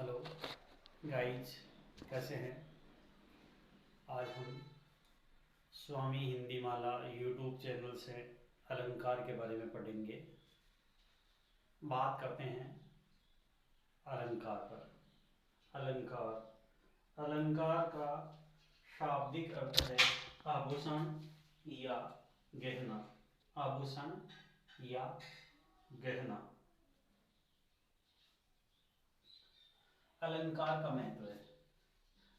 Hello guys, कैसे हैं। आज हम स्वामी हिंदी माला यूट्यूब चैनल से अलंकार के बारे में पढ़ेंगे। बात करते हैं अलंकार पर। अलंकार अलंकार का शाब्दिक अर्थ है आभूषण या गहना। आभूषण या गहना। अलंकार का महत्व है।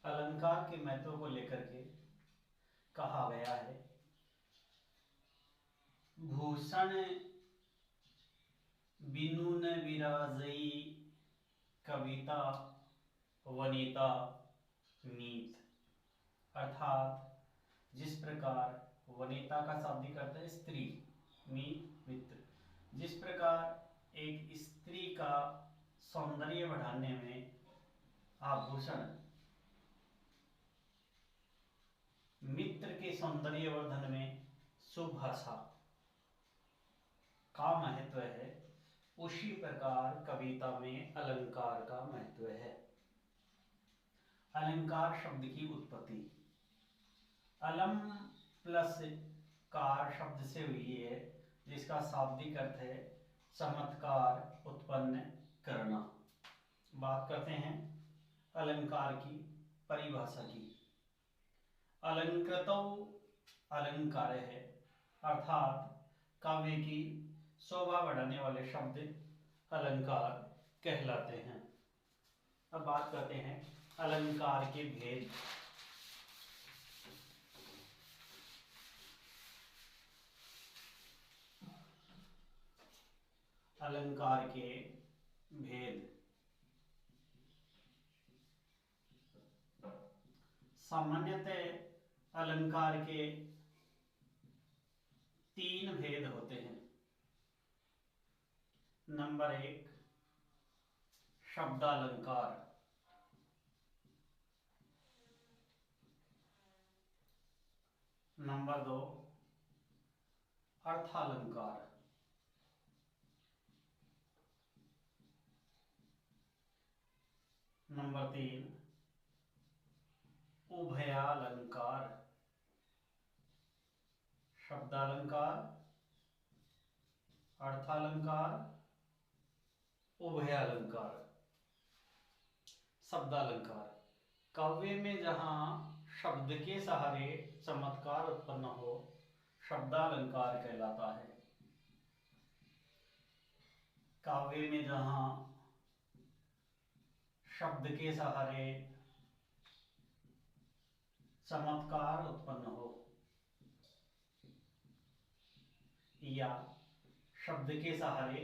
अलंकार के महत्व को लेकर के कहा गया है, भूषण बिनु न विराजई कविता वनिता मीत। अर्थात जिस प्रकार वनिता का शाब्दिक अर्थ है स्त्री, मीत मित्र। जिस प्रकार एक स्त्री का सौंदर्य बढ़ाने में आभूषण मित्र के सौंदर्यवर्धन में सुभाषा का महत्व है, उसी प्रकार कविता में अलंकार का महत्व है। अलंकार शब्द की उत्पत्ति अलम प्लस कार शब्द से हुई है, जिसका शाब्दिक अर्थ है चमत्कार उत्पन्न करना। बात करते हैं अलंकार की परिभाषा की। अलंकृतौ अलंकार है, अर्थात काव्य की शोभा बढ़ाने वाले शब्द अलंकार कहलाते हैं। अब बात करते हैं अलंकार के भेद। अलंकार के भेद। सामान्यतः अलंकार के 3 भेद होते हैं। नंबर 1 शब्दालंकार। नंबर 2 अर्थालंकार। नंबर 3 उभयालंकार। शब्दालंकार, अर्थालंकार, उभयालंकार। शब्दालंकार काव्य में जहां शब्द के सहारे चमत्कार उत्पन्न हो, शब्दालंकार कहलाता है। काव्य में जहां शब्द के सहारे चमत्कार उत्पन्न हो या शब्द के सहारे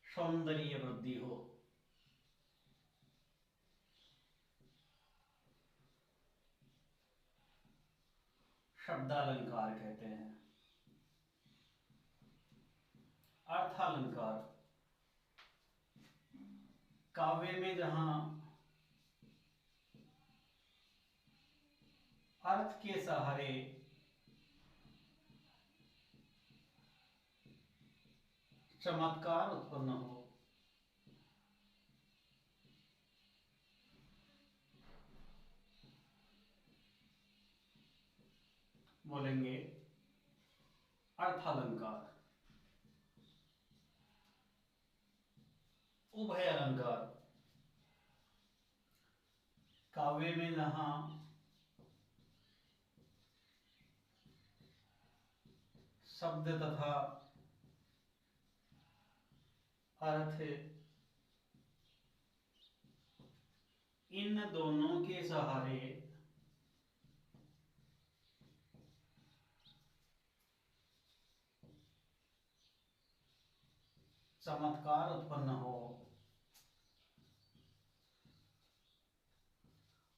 सौंदर्य वृद्धि हो, शब्दालंकार कहते हैं। अर्थालंकार काव्य में जहां अर्थ के सहारे चमत्कार उत्पन्न हो, बोलेंगे अर्थालंकार। उभयालंकार काव्य में जहां शब्द तथा अर्थ इन दोनों के सहारे चमत्कार उत्पन्न हो,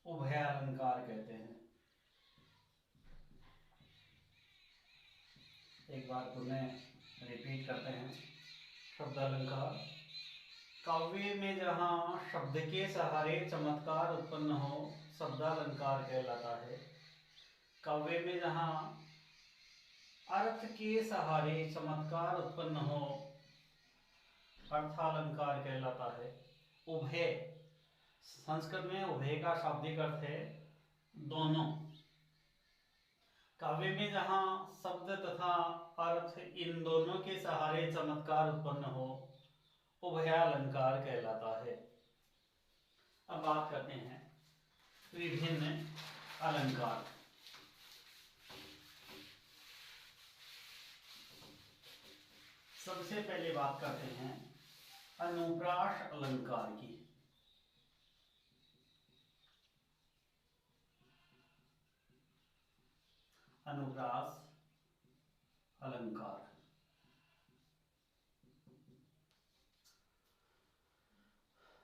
उभयालंकार कहते हैं। एक बार पुनः रिपीट करते हैं। शब्दालंकार काव्य में जहां शब्द के सहारे चमत्कार उत्पन्न हो, शब्दालंकार कहलाता है। काव्य में जहां अर्थ के सहारे चमत्कार उत्पन्न हो, अर्थालंकार कहलाता है। उभय संस्कृत में उभय का शाब्दिक अर्थ है दोनों। काव्य में जहाँ शब्द तथा अर्थ इन दोनों के सहारे चमत्कार उत्पन्न हो, उभयालंकार कहलाता है। अब बात करते हैं विभिन्न अलंकार। सबसे पहले बात करते हैं अनुप्रास अलंकार की। अनुप्रास अलंकार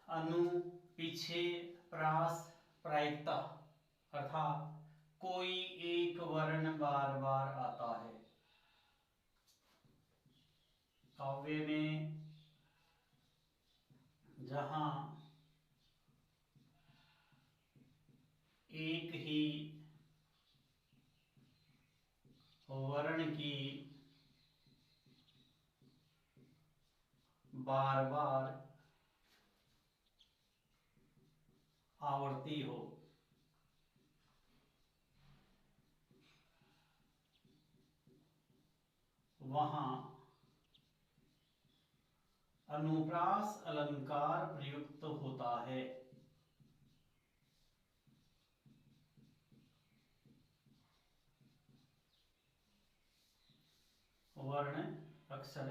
अनु पीछे, प्रास प्रायिकता अर्थात कोई एक वर्ण बार बार आता है। काव्य में जहां एक ही वर्ण की बार बार आवृत्ति हो, वहां अनुप्रास अलंकार प्रयुक्त होता है। वर्ण अक्षर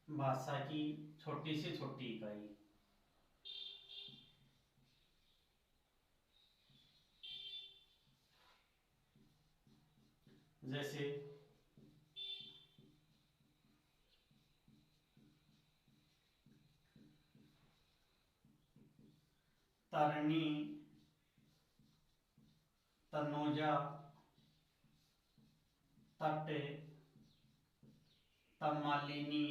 भाषा की छोटी से छोटी इकाई। जैसे तरणी, तनुजा, तट, तमालिनी,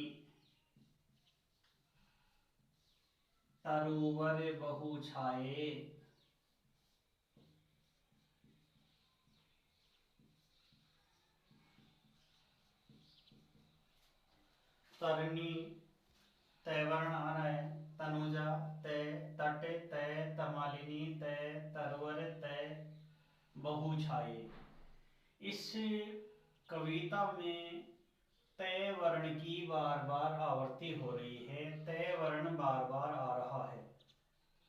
तरुवर बहु छाये। तरणी तय वर्ण आ रहा है, तनुजा तय, तट तय, तमालिनी तय, तरुवर तय, बहु छाये। इस कविता में तय वर्ण की बार बार आवृत्ति हो रही है, तय वर्ण बार बार आ रहा है,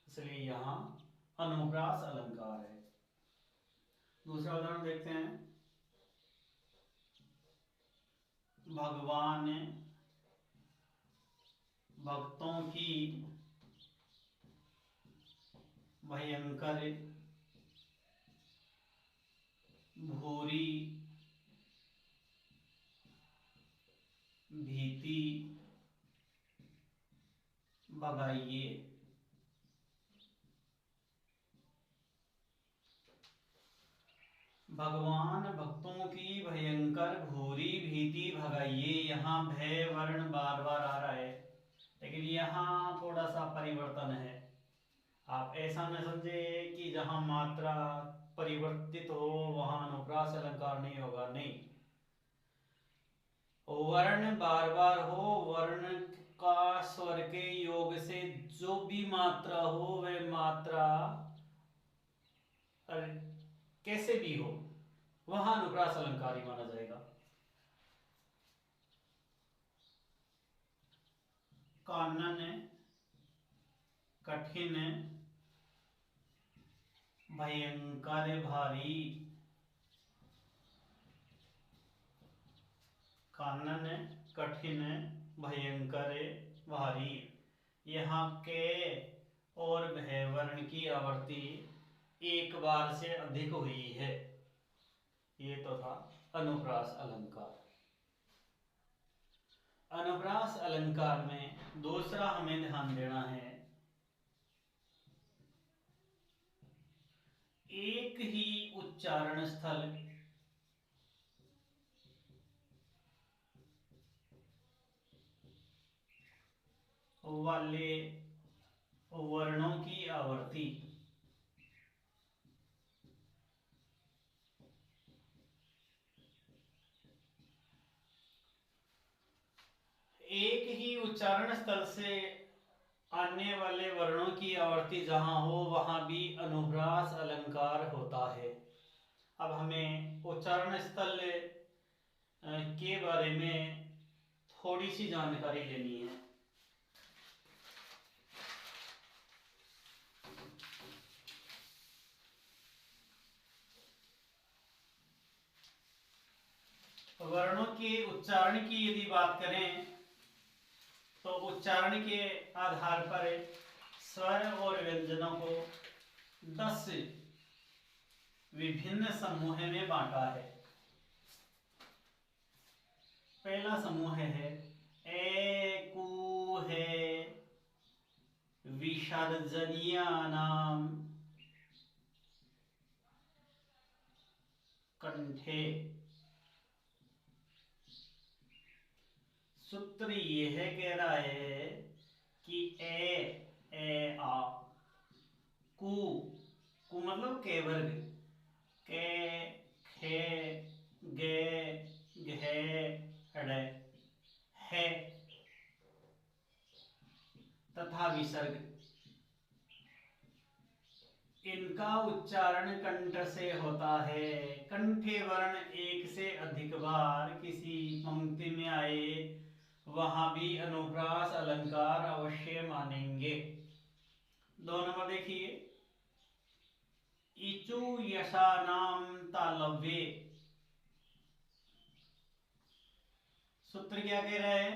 इसलिए यहाँ अनुप्रास अलंकार है। दूसरा उदाहरण देखते हैं। भगवान भक्तों की भयंकर भूरी भीति भगाइए। भगवान भक्तों की भयंकर भूरी भीति भगाइए। यहाँ भय वर्ण बार बार आ रहा है, लेकिन यहाँ थोड़ा सा परिवर्तन है। आप ऐसा न समझे कि जहाँ मात्रा परिवर्तित हो वहां अनुप्रास अलंकार नहीं होगा, नहीं। वर्ण बार बार हो, वर्ण का स्वर के योग से जो भी मात्रा हो वह मात्रा कैसे भी हो वहां अनुप्रास अलंकार ही माना जाएगा। कानन, कठिन, भयंकर भारी। कानन, कठिन, भयंकर, भारी। यहाँ के और भय वर्ण की आवृत्ति एक बार से अधिक हुई है। ये तो था अनुप्रास अलंकार। अनुप्रास अलंकार में दूसरा हमें ध्यान देना है, एक ही उच्चारण स्थल वाले वर्णों की आवृत्ति एक ही उच्चारण स्थल से आने वाले वर्णों की आवर्ती जहां हो वहां भी अनुप्रास अलंकार होता है। अब हमें उच्चारण स्थल के बारे में थोड़ी सी जानकारी लेनी है। वर्णों के उच्चारण की यदि बात करें तो उच्चारण के आधार पर स्वर और व्यंजनों को 10 विभिन्न समूह में बांटा है। पहला समूह है ए कु है विसर्जनीयानाम कंठे। सूत्र यह कह रहा है कि ए आ कु कु मतलब के वर्ग के खे गे घे ड़ है तथा विसर्ग, इनका उच्चारण कंठ से होता है। कंठे वर्ण एक से अधिक बार किसी पंक्ति में आए वहां भी अनुप्रास अलंकार अवश्य मानेंगे। 2 नंबर देखिए, इचु यशानाम तालव्ये। सूत्र क्या कह रहा है?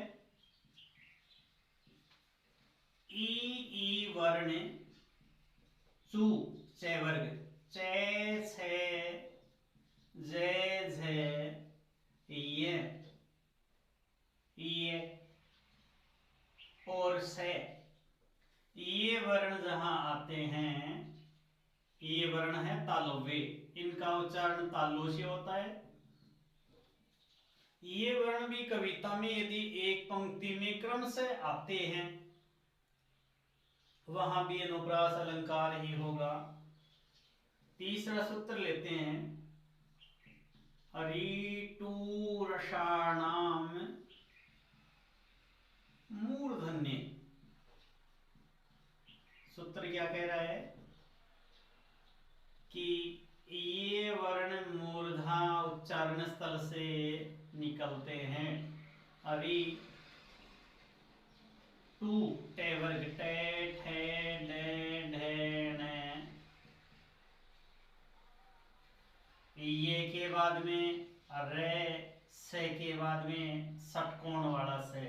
ई वर्ण चू चे वर्ग चे छे जे झे ये और से, ये वर्ण जहां आते हैं, ये वर्ण है तालव्य, इनका उच्चारण तालु से होता है। ये वर्ण भी कविता में यदि एक पंक्ति में क्रम से आते हैं वहां भी अनुप्रास अलंकार ही होगा। तीसरा सूत्र लेते हैं, हरिटू रसाणाम मूर्धन्य। सूत्र क्या कह रहा है कि ये वर्ण मूर्धा उच्चारण स्थल से निकलते हैं। हरि टू टे वर्ग टे ठे डे ढे ने, ये के बाद में रे, से के बाद में षटकोण वाला से,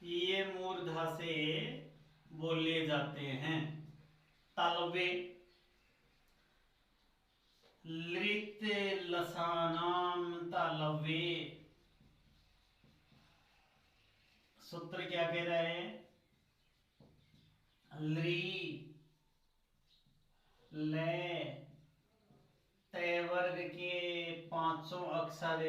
ये मूर्धा से बोले जाते हैं। तालव्य लृत लसानाम तालव्ये। सूत्र क्या कह रहा है? लृ ले ते वर्ग के 5 अक्षर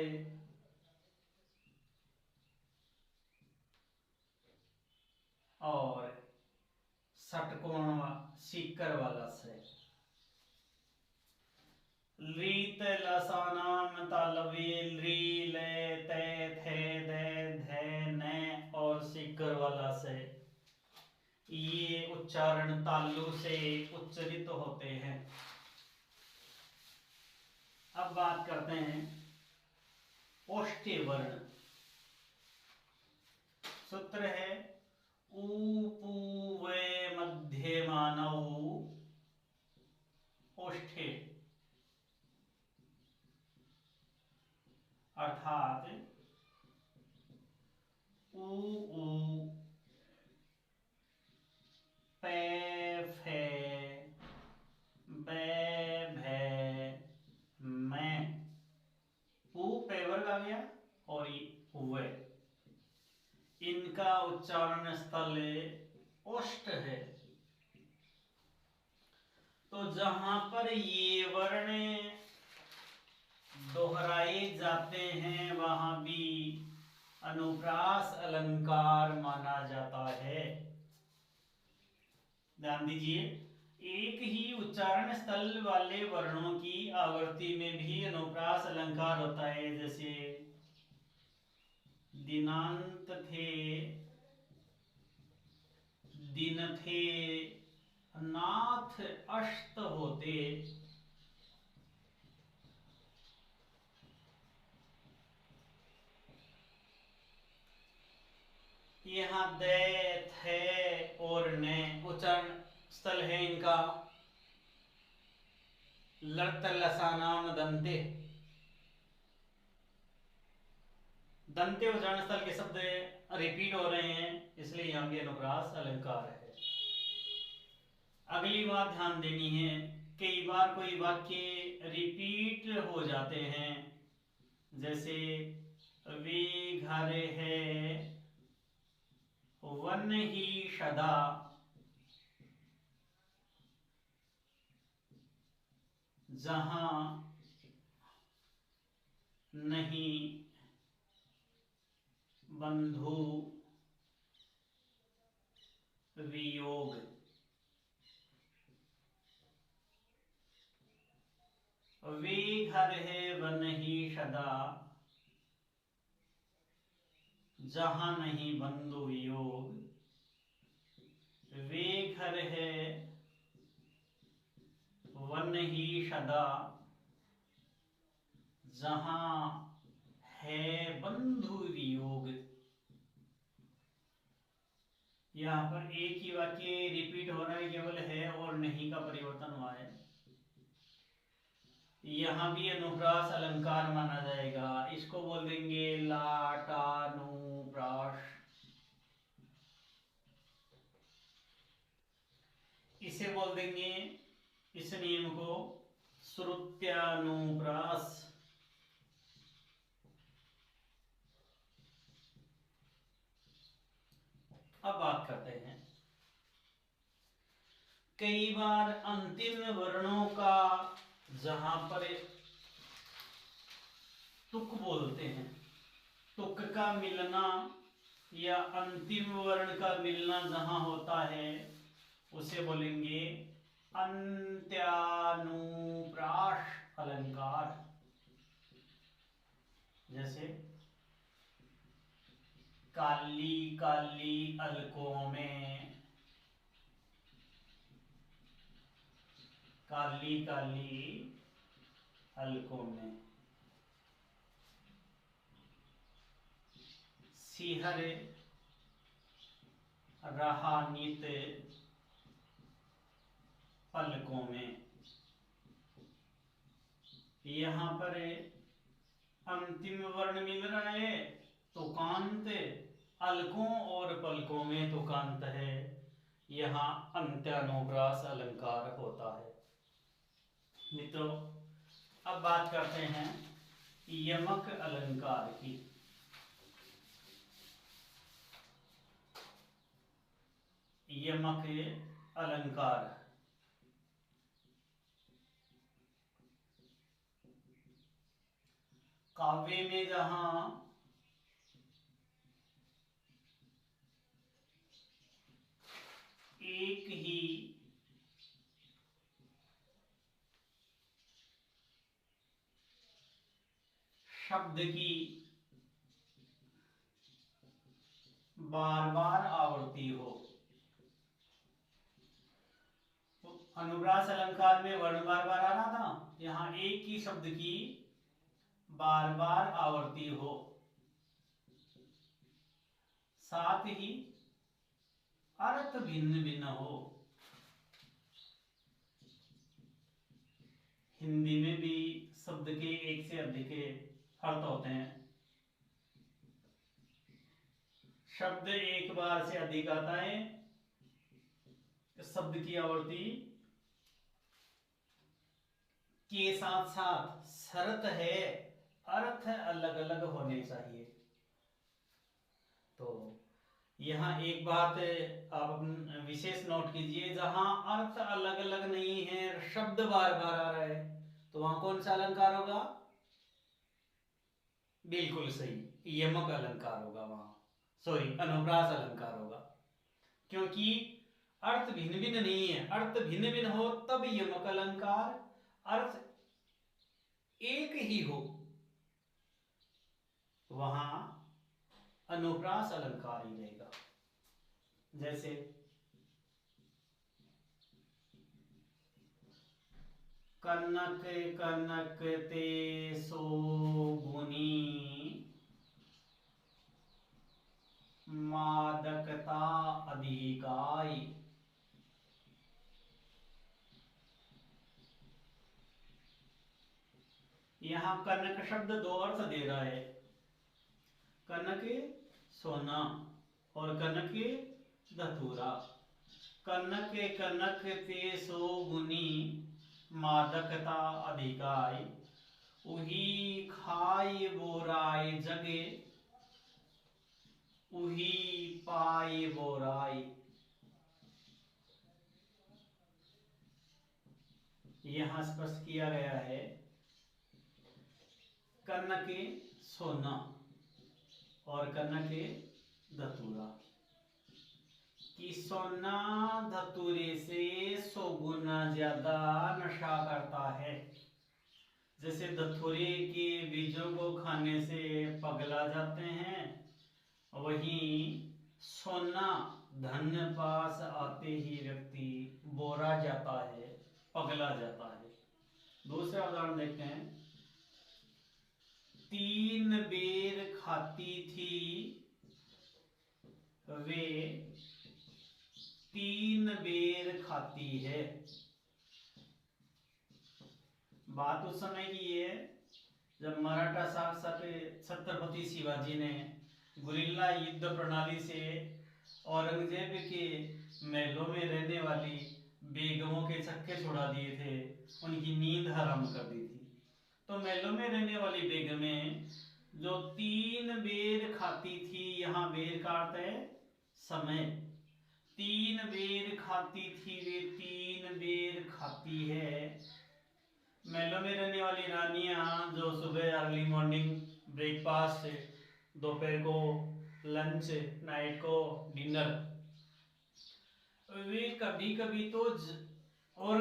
और षटकोण सीकर वाला से। लीत लसानाम तालव्ये लृ ले ते थे दे धे ने और सीकर वाला से, ये उच्चारण तालु से उच्चरित होते हैं। अब बात करते हैं ओष्ठ्य वर्ण। सूत्र है उ पू वे मध्य मानव ओष्ठ्य, अर्थात उ पे फे बे भे मैं, पू पे वर्ग आ गया और ये हुए, इनका उच्चारण स्थल ओष्ठ है। तो जहां पर ये वर्ण दोहराए जाते हैं वहां भी अनुप्रास अलंकार माना जाता है। ध्यान दीजिए, एक ही उच्चारण स्थल वाले वर्णों की आवर्ती में भी अनुप्रास अलंकार होता है। जैसे दिनांत थे दिन थे नाथ अस्त होते, यहाँ दैत है और ने उच्चारण स्थल है इनका लट लसानाम दंते, दंते उच्चारण स्थल के शब्द रिपीट हो रहे हैं, इसलिए यहाँ भी अनुप्रास अलंकार है। अगली बात ध्यान देनी है, कई बार कोई वाक्य रिपीट हो जाते हैं, जैसे वे घर है वन ही सदा, जहां नहीं बंधु वियोग, वे घर है वन ही सदा, जहां नहीं बंधु वियोग, वे घर है वन ही सदा, जहां है बंधु वियोग। यहाँ पर एक ही वाक्य रिपीट हो रहा है, केवल है और नहीं का परिवर्तन हुआ है, यहाँ भी अनुप्रास अलंकार माना जाएगा। इसको बोल देंगे लाटानुप्रास। इसे बोल देंगे, इस नियम को श्रुत्यानुप्रास। अब बात करते हैं, कई बार अंतिम वर्णों का जहां पर तुक बोलते हैं, तुक का मिलना या अंतिम वर्ण का मिलना जहां होता है, उसे बोलेंगे अंत्यानुप्रास अलंकार। जैसे काली काली अलकों में, काली काली अलकों में, सिहर रहा नित पलकों में। यहाँ पर अंतिम वर्ण मिल रहा है तुकांत, अलकों और पलकों में तुकांत है, यहाँ अंत्यानुप्रास अलंकार होता है। मित्रों, अब बात करते हैं यमक अलंकार की। यमक अलंकार, काव्य में जहां एक ही शब्द की बार बार आवृत्ति हो, तो अनुप्रास अलंकार में वर्ण बार बार आ रहा था, यहां एक ही शब्द की बार बार आवृत्ति हो, साथ ही अर्थ भिन्न भिन्न हो। हिंदी में भी शब्द के एक से अधिक अर्थ होते हैं, शब्द एक बार से अधिक आता है, शब्द की आवृत्ति के साथ साथ शर्त है अर्थ अलग अलग होने चाहिए। तो यहाँ एक बात आप विशेष नोट कीजिए, जहां अर्थ अलग अलग नहीं है, शब्द बार बार आ रहा है, तो वहां कौन सा अलंकार होगा? बिल्कुल सही, यमक अलंकार होगा वहां, सॉरी अनुप्रास अलंकार होगा, क्योंकि अर्थ भिन्न भिन्न नहीं है। अर्थ भिन्न भिन्न हो तब यमक अलंकार, अर्थ एक ही हो वहां अनुप्रास अलंकार ही रहेगा। जैसे कनक कनक ते सोगुनी मादकता अधिकाई। यहाँ कनक शब्द दो अर्थ दे रहा है, कनक सोना और कनक धतूरा। कनक कनक ते सोगुनी मादकता अधिकाई, उही खाई बोराई जगे, उही पाई बोराई। यहां स्पष्ट किया गया है कनक सोना और कनक धतूरा कि सोना धतूरे से 100 गुना ज्यादा नशा करता है। जैसे धतूरे के बीजों को खाने से पगला जाते हैं, वहीं सोना धन पास आते ही व्यक्ति बोरा जाता है, पगला जाता है। दूसरा उदाहरण देखते हैं। 3 बेर खाती थी वे 3 बेर खाती है। बात उस समय की है जब मराठा शासक छत्रपति शिवाजी ने गुरिल्ला युद्ध प्रणाली से औरंगजेब के महलों में रहने वाली बेगमों के छक्के छुड़ा दिए थे, उनकी नींद हराम कर दी थी। तो महलों में रहने वाली बेगमें जो 3 बेर खाती थी, यहाँ बेर का अर्थ है समय। 3 बेर खाती थी वे 3 बेर खाती है। महलों में रहने वाली रानियां जो सुबह अर्ली मॉर्निंग ब्रेकफास्ट, दोपहर को लंच, नाइट को डिनर, वे कभी कभी तो और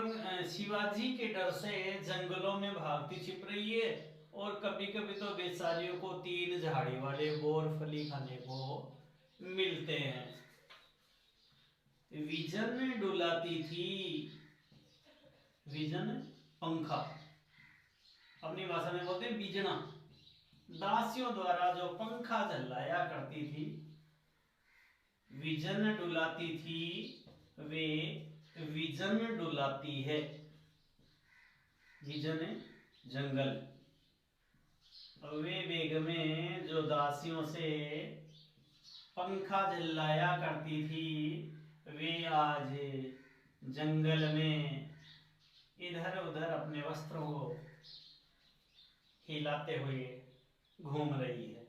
शिवाजी के डर से जंगलों में भागती छिप रही है, और कभी कभी तो बेचारियों को 3 झाड़ी वाले बोर फली खाने को मिलते हैं। विजन में डुलाती थी, विजन पंखा, अपनी भाषा में बोलते हैं बीजना। दासियों द्वारा जो पंखा झल्लाया करती थी, विजन डुलाती थी वे विजन डुलाती है। विजन जंगल। वे बेगमें जो दासियों से पंखा झल्लाया करती थी, वे आज जंगल में इधर उधर अपने वस्त्रों को हिलाते हुए घूम रही है।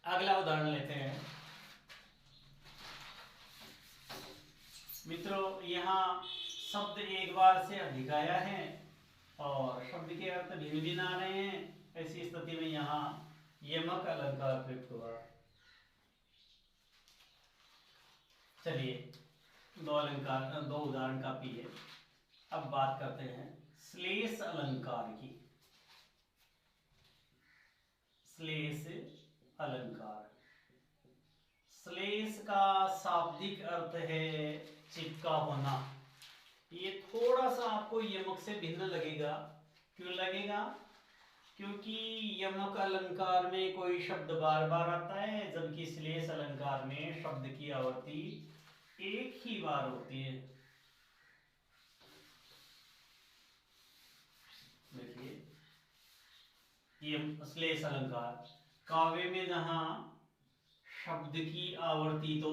अगला उदाहरण लेते हैं। मित्रों, यहाँ शब्द एक बार से अधिक आया है और शब्द के अर्थ भिन्न भिन्न आ रहे हैं। ऐसी स्थिति में यहाँ यमक अलंकार प्रयुक्त हुआ। चलिए, 2 उदाहरण काफी है। अब बात करते हैं श्लेष अलंकार की। श्लेष अलंकार। श्लेष का शाब्दिक अर्थ है चिपका होना। ये थोड़ा सा आपको यमक से भिन्न लगेगा। क्यों लगेगा? क्योंकि यमक अलंकार में कोई शब्द बार बार आता है, जबकि श्लेष अलंकार में शब्द की आवृत्ति एक ही बार होती है। देखिए, ये श्लेष अलंकार काव्य में जहां शब्द की आवृत्ति तो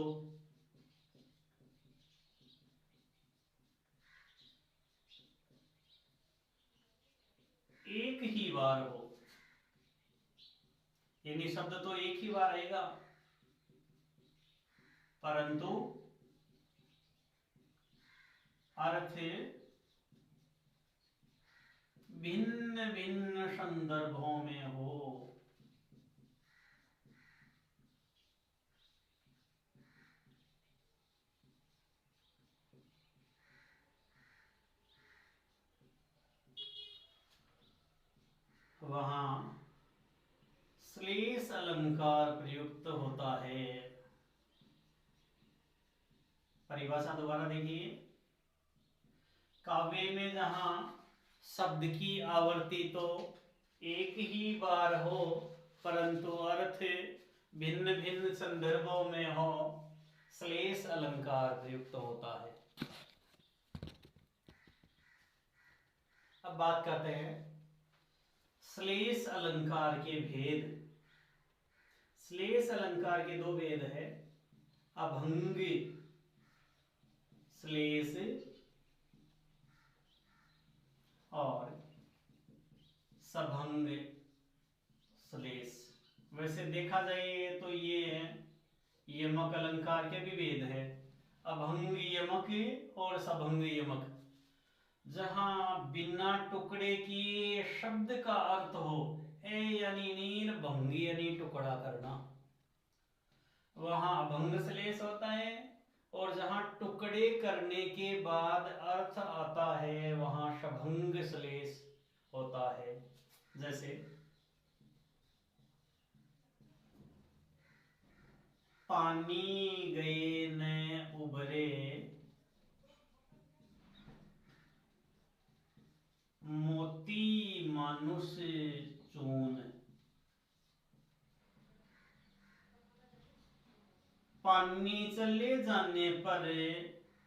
एक ही बार हो, यानी शब्द तो एक ही बार आएगा, परंतु अर्थ भिन्न भिन्न संदर्भों में हो। वहां श्लेष अलंकार प्रयुक्त होता है। परिभाषा दोबारा देखिए। काव्य में जहाँ शब्द की आवृत्ति तो एक ही बार हो, परंतु अर्थ भिन्न भिन्न संदर्भों में हो, श्लेष अलंकार प्रयुक्त होता है। अब बात करते हैं श्लेष अलंकार के भेद। श्लेष अलंकार के दो भेद है, अभंग श्लेष और सभंग श्लेष। वैसे देखा जाए तो ये यमक अलंकार के भी भेद है, अभंग यमक और सभंग यमक। जहां बिना टुकड़े की शब्द का अर्थ हो, ए यानी नील, भंग यानी टुकड़ा करना, वहां अभंग श्लेष होता है। और जहां टुकड़े करने के बाद अर्थ आता है, वहां सभंग श्लेष होता है। जैसे पानी गए न उबरे, मोती मानुष चून। पानी चले जाने पर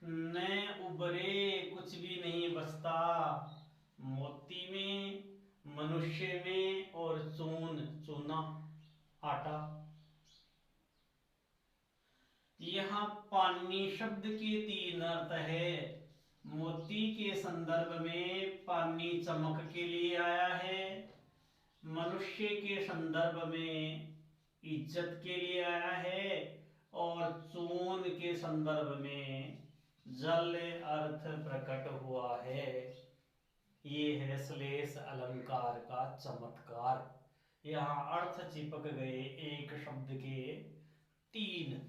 न उबरे, कुछ भी नहीं बचता, मोती में, मनुष्य में, और चून, चूना, आटा। यहाँ पानी शब्द के तीन अर्थ है। मोती के संदर्भ में पानी चमक के लिए आया है, मनुष्य के संदर्भ में इज्जत के लिए आया है, और चून के संदर्भ में जल अर्थ प्रकट हुआ है। ये है श्लेष अलंकार का चमत्कार। यहाँ अर्थ चिपक गए एक शब्द के तीन।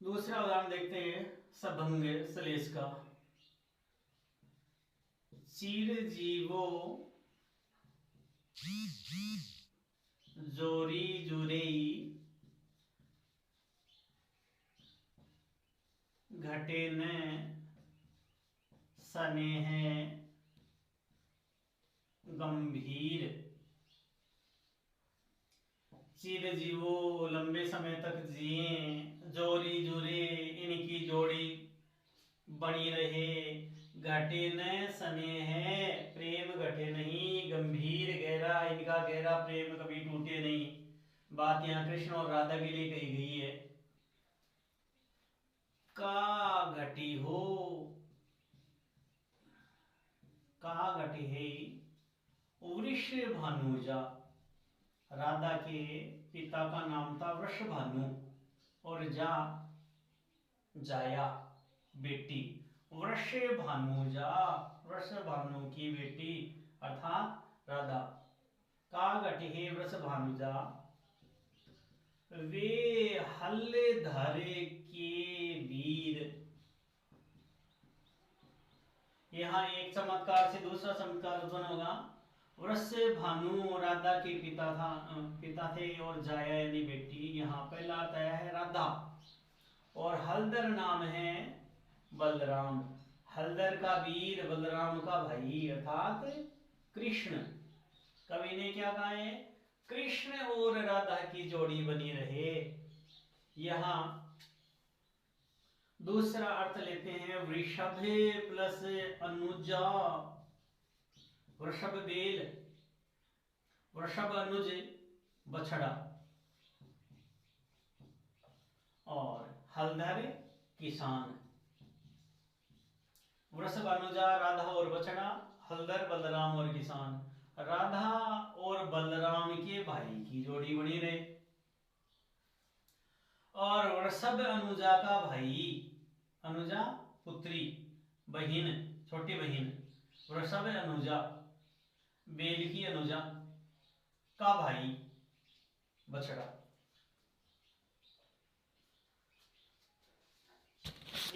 दूसरा उदाहरण देखते हैं सभंग श्लेष का। चिर जीवो जोरी जुरेई, घटे न स्नेह गंभीर। चिर जीवो लंबे समय तक जिए, जोरी जुरे इनकी जोड़ी बनी रहे, घटे न स्नेह प्रेम घटे नहीं, गंभीर गहरा इनका गहरा प्रेम कभी टूटे नहीं। बात यहाँ कृष्ण और राधा के लिए कही गई है। का घटी हो, का घटी है वृष भानुजा। राधा के पिता का नाम था वृषभानु, और जाया बेटी, वृषभानुजा, वृषभानु की बेटी अर्थात राधा। का घटी वृषभानुजा, वे हल धरे के वीर। यहाँ एक चमत्कार से दूसरा चमत्कार उत्पन्न होगा। वृषभानु राधा के पिता थे, और जाया यानी बेटी। यहाँ पहला अर्थ आया है राधा, और हलधर नाम है बलराम। हलधर का वीर, बलराम का भाई अर्थात कृष्ण। कवि ने क्या कहा है, कृष्ण और राधा की जोड़ी बनी रहे। यहाँ दूसरा अर्थ लेते हैं वृषभ प्लस अनुजा, वृषभ बेल, वृषभ अनुज बछड़ा, और हलधर किसान। वृषभ अनुजा राधा और बछड़ा, हलधर बलराम और किसान। राधा और बलराम के भाई की जोड़ी बनी रहे। और वृषभ अनुजा का भाई, अनुजा पुत्री, बहिन, छोटी बहिन, वृषभ अनुजा, बेल की अनुजा का भाई बछड़ा।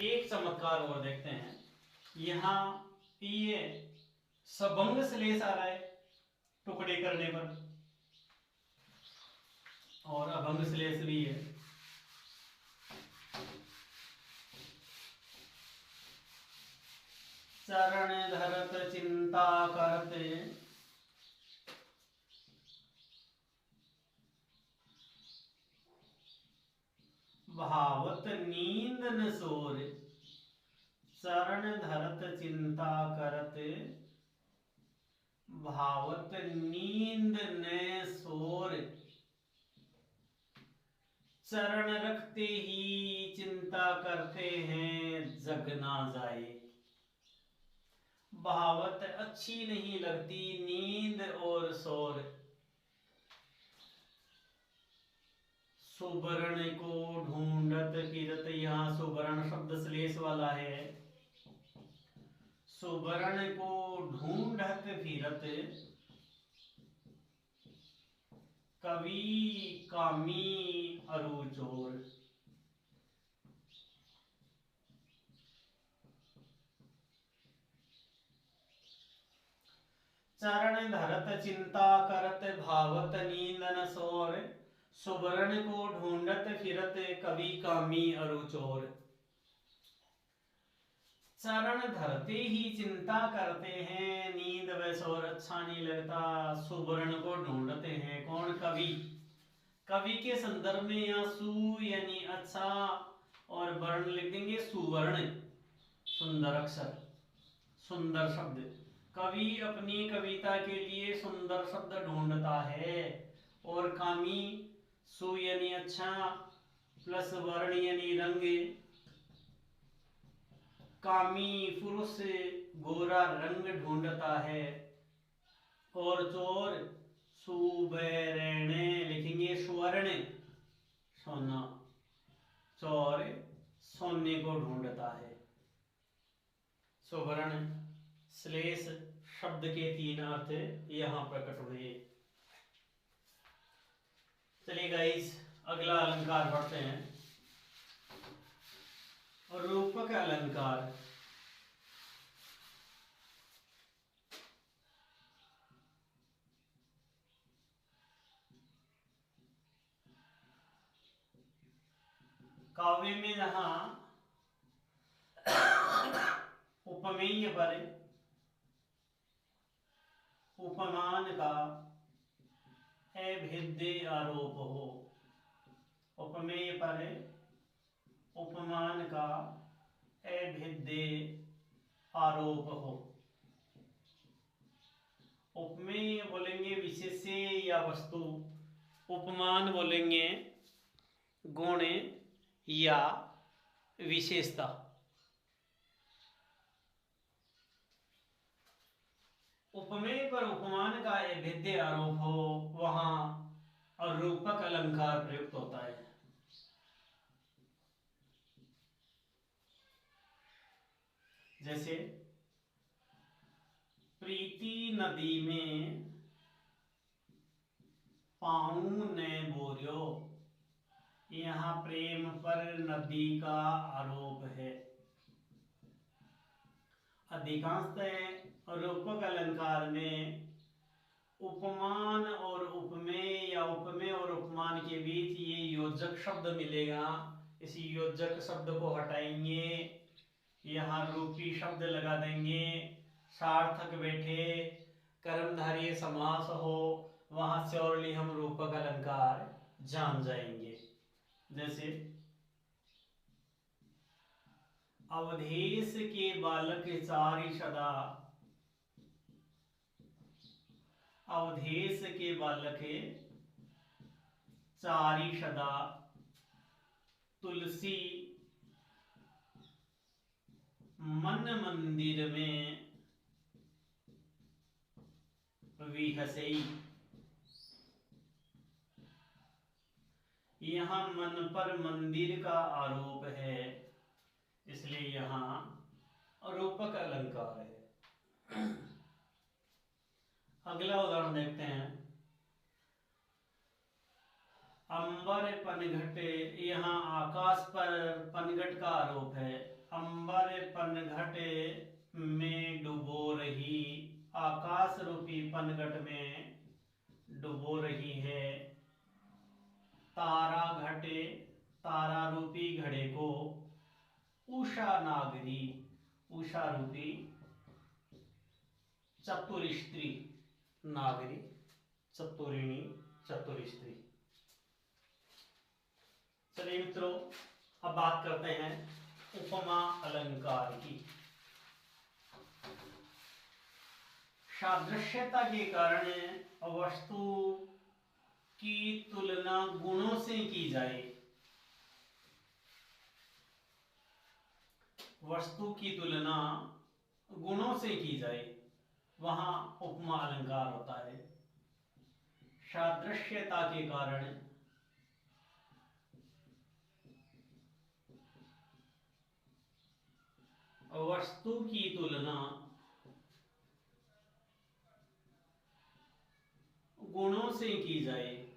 एक चमत्कार और देखते हैं। यहाँ ये सभंग श्लेष आ रहा है टुकड़े करने पर, और अभंग श्लेष भी है। चरण धरत चिंता करते, भावत नींद न सोर। चरण धरत चिंता करते, भावत नींद न सोर। चरण रखते ही चिंता करते हैं जग ना जाए। भावत अच्छी नहीं लगती नींद और शोर। सुवर्ण को ढूंढत फिरत, यहाँ सुवर्ण शब्द श्लेष वाला है। सुवर्ण को ढूंढत फिरत, कवि कामी अरु चोर। चरण धरत चिंता करत, भावत नींद न सोर। सुवर्ण को ढूंढत फिरत, कवि कामी अरु चोर। चरण धरते ही चिंता करते हैं, नींद व शोर अच्छा नहीं लगता। सुवर्ण को ढूंढते हैं, कौन? कवि। कवि के संदर्भ में यहाँ सु यानी अच्छा और वर्ण लिख देंगे सुवर्ण, सुंदर अक्षर, सुंदर शब्द। कवि अपनी कविता के लिए सुंदर शब्द ढूंढता है। और कामी, सु यानी अच्छा प्लस वर्ण यानी रंग, कामी पुरुष गोरा रंग ढूंढता है। और चोर सुवर्ण लिखेंगे स्वर्ण, सोना। चोर सोने को ढूंढता है। सुवर्ण श्लेष शब्द के 3 अर्थ यहां प्रकट हुए। चलिए गाइस, अगला अलंकार पढ़ते हैं। रूपक अलंकार। काव्य में जहां उपमेय पर उपमान का अभेद्य आरोप हो, उपमेय पर उपमान का अभेद्य आरोप हो। उपमेय बोलेंगे विशेष्य या वस्तु, उपमान बोलेंगे गुण या विशेषता। उपमेय पर उपमान का अभेद्य आरोप हो, वहां रूपक अलंकार प्रयुक्त होता है। जैसे प्रीति नदी में पाऊ ने बोरियो, यहाँ प्रेम पर नदी का आरोप है। अधिकांशतः रूपक अलंकार में उपमान और उपमेय या उपमेय और उपमान के बीच ये योजक शब्द मिलेगा। इस योजक शब्द को हटाएंगे, यहाँ रूपी शब्द लगा देंगे। सार्थक बैठे, कर्मधारय समास हो, वहां श्योरली हम रूपक अलंकार जान जाएंगे। जैसे अवधेश के बालक चारि सदा, अवधेश के बालक चारि सदा, तुलसी मन मंदिर में विहसई। यहाँ मन पर मंदिर का आरोप है, इसलिए यहाँ रूपक अलंकार है। अगला उदाहरण देखते हैं। अंबर पनघट, यहाँ आकाश पर पनघट का आरोप है। अंबर पनघट में डुबो रही, आकाश रूपी पनघट में डुबो रही है। तारा घटे, तारा रूपी घड़े को उषा नागरी, उषा रूपी चतुर-स्त्री, नागरी, चतुरिणी, चतुर-स्त्री। चलिए मित्रों, अब बात करते हैं उपमा अलंकार की। सादृश्यता के कारण वस्तु की तुलना गुणों से की जाए। वस्तु की तुलना गुणों से की जाए, वहां उपमा अलंकार होता है। सादृश्यता के कारण वस्तु की तुलना गुणों से की जाए,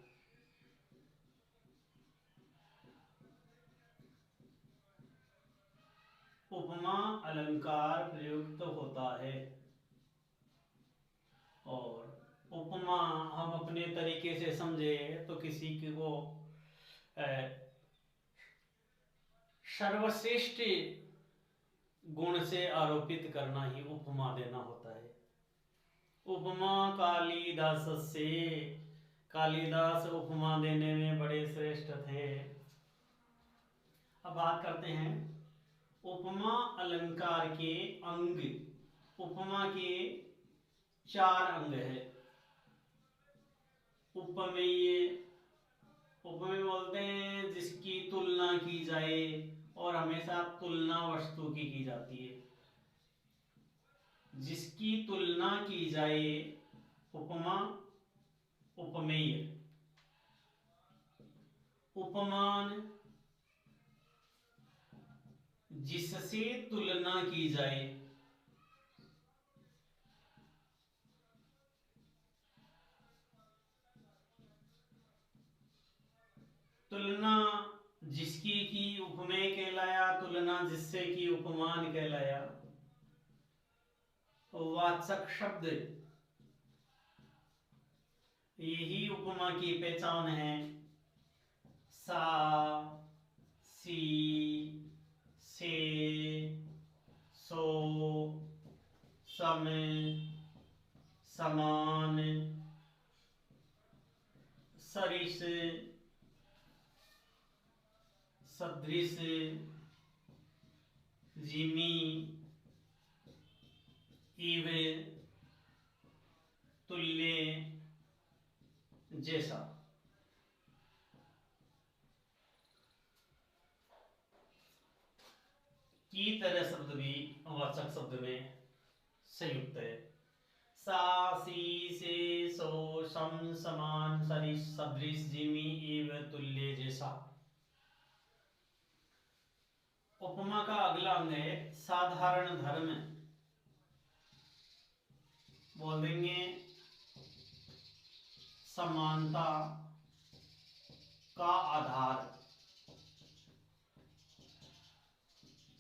उपमा अलंकार प्रयुक्त होता है। और उपमा हम अपने तरीके से समझे तो किसी को सर्वश्रेष्ठ गुण से आरोपित करना ही उपमा देना होता है। उपमा कालिदास से, कालिदास उपमा देने में बड़े श्रेष्ठ थे। अब बात करते हैं उपमा अलंकार के अंग। उपमा के 4 अंग है। उपमेय, उपमेय बोलते हैं जिसकी तुलना की जाए, और हमेशा तुलना वस्तु की जाती है। जिसकी तुलना की जाए उपमा। उपमेय, उपमान जिससे तुलना की जाए। तुलना जिसकी की उपमेय कहलाया, तुलना जिससे की उपमान कहलाया। वाचक शब्द, यही उपमा की पहचान है। सा, सी, से, सो, सम, समान, सरिस, सदृश, जिमी, इव, तुल्य, जैसा। की तरह शब्द भी वाचक शब्द में संयुक्त है। सा, सी, से, सो, सम, समान, सरिस, सदृश, जिमी, इव, तुल्य, जैसा। उपमा का अगला अंग है साधारण धर्म। बोल देंगे समानता का आधार।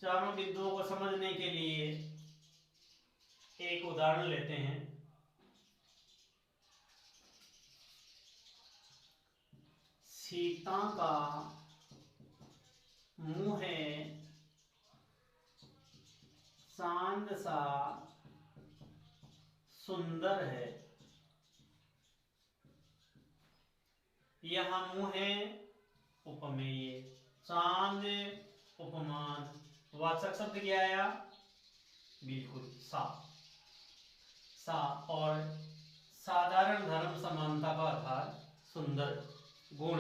चारों बिंदुओं को समझने के लिए एक उदाहरण लेते हैं। सीता का मुंह है चांद सा सुंदर है। यह मुंह है उपमेय, चांद उपमान, वाचक शब्द क्या आया? बिल्कुल सा। सा और साधारण धर्म समानता का आधार सुंदर गुण।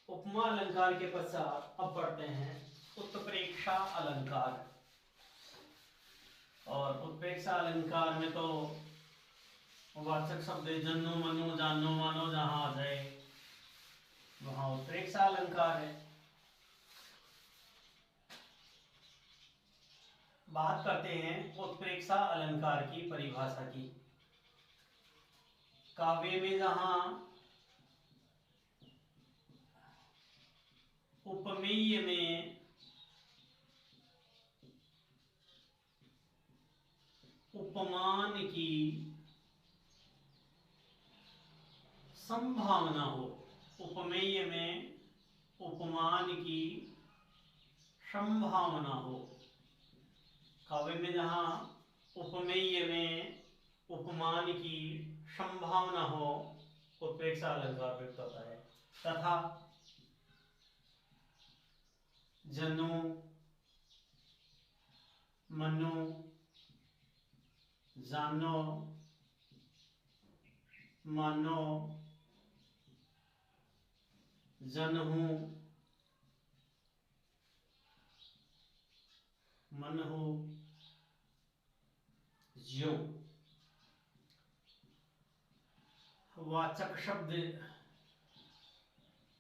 उपमा अलंकार के पश्चात अब पढ़ते हैं उत्प्रेक्षा अलंकार। और उत्प्रेक्षा अलंकार में तो वाचक शब्द जन्नो मनो जानो मानो जहां आ जाए वहां उत्प्रेक्षा अलंकार है। बात करते हैं उत्प्रेक्षा अलंकार की परिभाषा की। काव्य में जहां उपमेय में उपमान की संभावना हो, उपमेय में उपमान की संभावना हो, काव्य में जहां उपमेय में उपमान की संभावना हो उत्प्रेक्षा अलंकार प्रयुक्त होता है। तथा जनु, मनु, जानो, मानो, जनहु, मनहु, ज्यों वाचक शब्द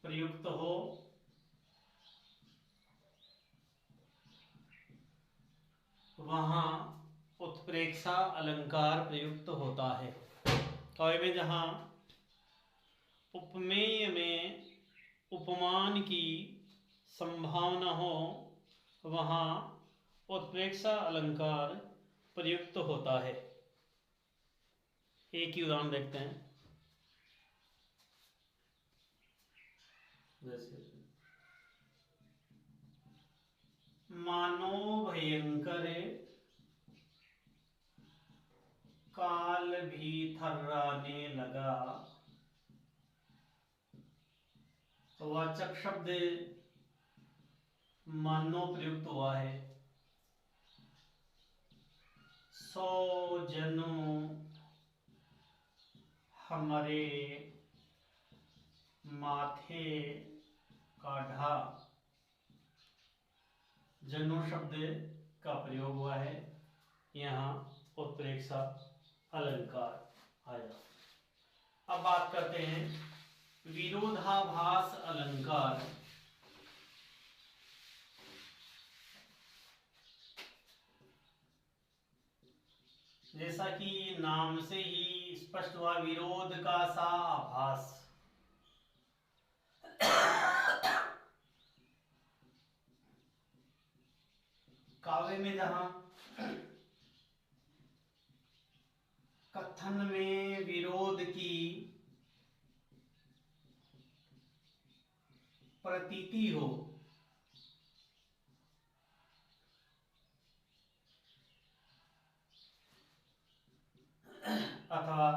प्रयुक्त हो वहां उत्प्रेक्षा अलंकार प्रयुक्त होता है। काव्य में जहां उपमेय में उपमान की संभावना हो वहां उत्प्रेक्षा अलंकार प्रयुक्त होता है। एक ही उदाहरण देखते हैं। जैसे मानो भयंकर काल भी थर्राने लगा। तो वाचक शब्द मानो प्रयुक्त हुआ है। सौ जनु हमारे माथे काढ़ा। जनु शब्द का प्रयोग हुआ है, यहाँ उत्प्रेक्षा अलंकार आया। अब बात करते हैं विरोधाभास अलंकार। जैसा कि नाम से ही स्पष्ट हुआ, विरोध का सा आभास। काव्य में जहां कथन में विरोध की प्रतीति हो अथवा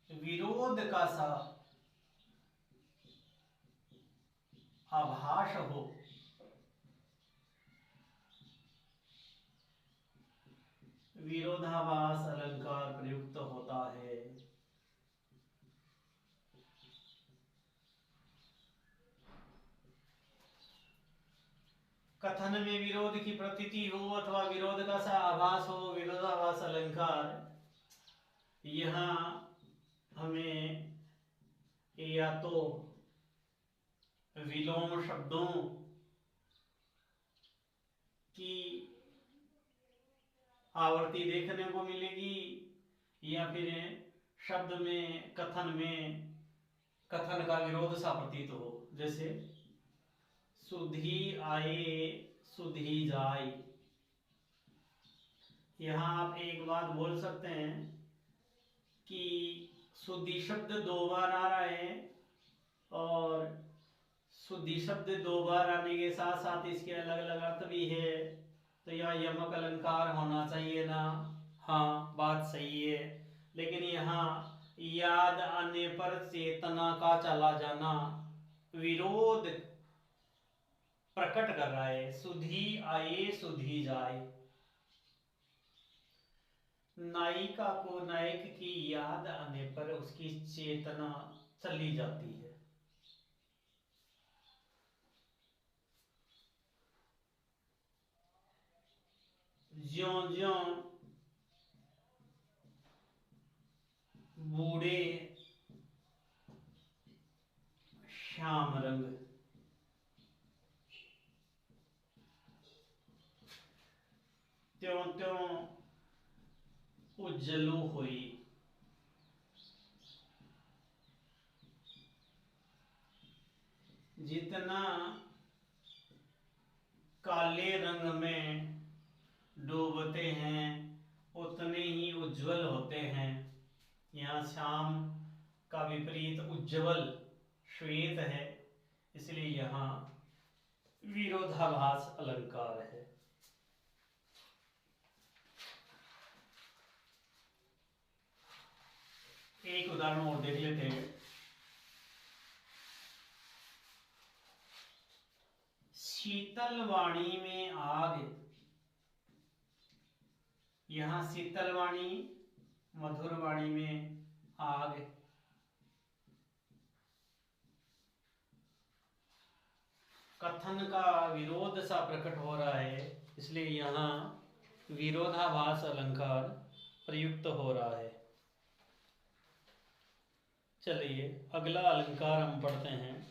विरोध का सा आभास हो, विरोधाभास अलंकार प्रयुक्त होता है। कथन में विरोध की प्रतीति हो अथवा विरोध का सा आभास हो, विरोधाभास अलंकार यहाँ हमें या तो विलोम शब्दों की आवर्ती देखने को मिलेगी या फिर शब्द में कथन का विरोध सा प्रतीत हो। जैसे सुधी आए सुधी जाए। यहाँ आप एक बात बोल सकते हैं कि सुधी शब्द दो बार आ रहा है और सुधी शब्द दो बार आने के साथ साथ इसके अलग अलग अर्थ भी है, तो यह यमक अलंकार होना चाहिए ना। हाँ, बात सही है, लेकिन यहाँ याद आने पर चेतना का चला जाना विरोध प्रकट कर रहा है। सुधी आए सुधी जाए। नायिका को नायक की याद आने पर उसकी चेतना चली जाती है। ज्यों ज्यों बूढ़े श्याम रंग। त्यों त्यों उज्जलू हुई। जितना काले रंग में डूबते हैं उतने ही उज्जवल होते हैं। यहाँ श्याम का विपरीत उज्जवल श्वेत है, इसलिए यहाँ विरोधाभास अलंकार है। एक उदाहरण और देख लेते हैं। शीतल वाणी में आग, यहां शीतल वाणी, मधुर वाणी में आग। कथन का विरोध सा प्रकट हो रहा है, इसलिए यहाँ विरोधाभास अलंकार प्रयुक्त हो रहा है। चलिए अगला अलंकार हम पढ़ते हैं।